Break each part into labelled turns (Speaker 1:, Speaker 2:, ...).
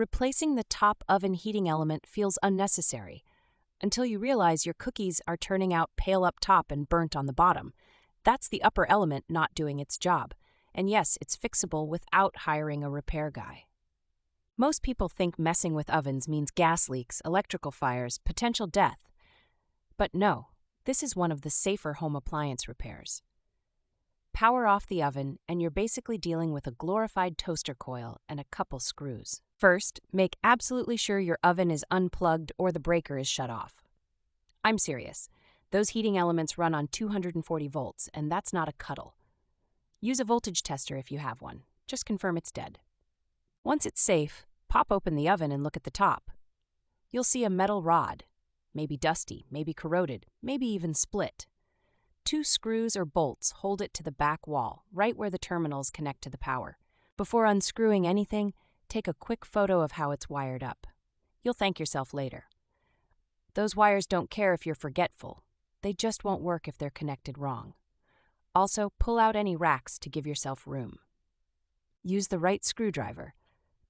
Speaker 1: replacing the top oven heating element feels unnecessary until you realize your cookies are turning out pale up top and burnt on the bottom. That's the upper element not doing its job. And yes, it's fixable without hiring a repair guy. Most people think messing with ovens means gas leaks, electrical fires, potential death. But no, this is one of the safer home appliance repairs. Power off the oven, and you're basically dealing with a glorified toaster coil and a couple screws. First, make absolutely sure your oven is unplugged or the breaker is shut off. I'm serious. Those heating elements run on 240 volts, and that's not a cuddle. Use a voltage tester if you have one. Just confirm it's dead. Once it's safe, pop open the oven and look at the top. You'll see a metal rod, maybe dusty, maybe corroded, maybe even split. 2 screws or bolts hold it to the back wall, right where the terminals connect to the power. Before unscrewing anything, take a quick photo of how it's wired up. You'll thank yourself later. Those wires don't care if you're forgetful. They just won't work if they're connected wrong. Also, pull out any racks to give yourself room. Use the right screwdriver,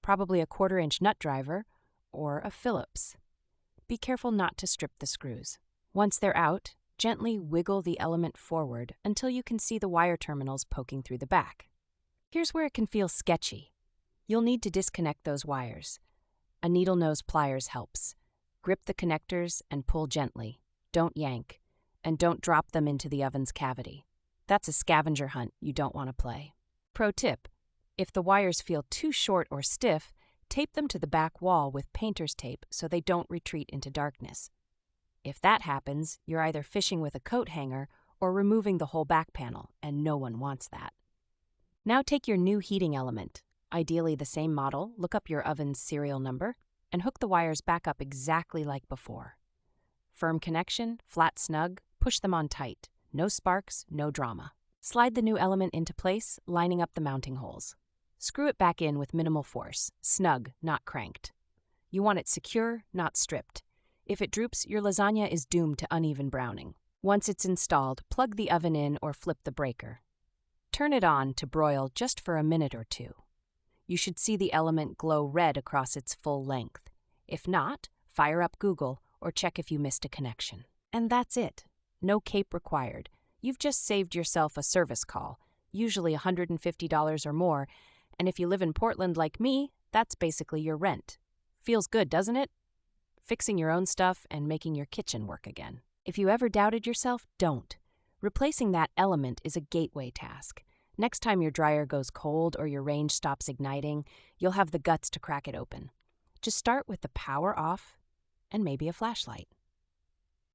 Speaker 1: probably a 1/4-inch nut driver or a Phillips. Be careful not to strip the screws. Once they're out, gently wiggle the element forward until you can see the wire terminals poking through the back. Here's where it can feel sketchy. You'll need to disconnect those wires. A needle nose pliers helps. Grip the connectors and pull gently. Don't yank, and don't drop them into the oven's cavity. That's a scavenger hunt you don't want to play. Pro tip: if the wires feel too short or stiff, tape them to the back wall with painter's tape so they don't retreat into darkness. If that happens, you're either fishing with a coat hanger or removing the whole back panel, and no one wants that. Now take your new heating element, ideally the same model, look up your oven's serial number, and hook the wires back up exactly like before. Firm connection, flat snug, push them on tight. No sparks, no drama. Slide the new element into place, lining up the mounting holes. Screw it back in with minimal force, snug, not cranked. You want it secure, not stripped. If it droops, your lasagna is doomed to uneven browning. Once it's installed, plug the oven in or flip the breaker. Turn it on to broil just for a minute or two. You should see the element glow red across its full length. If not, fire up Google or check if you missed a connection. And that's it. No cape required. You've just saved yourself a service call, usually $150 or more, and if you live in Portland like me, that's basically your rent. Feels good, doesn't it? Fixing your own stuff and making your kitchen work again. If you ever doubted yourself, don't. Replacing that element is a gateway task. Next time your dryer goes cold or your range stops igniting, you'll have the guts to crack it open. Just start with the power off and maybe a flashlight.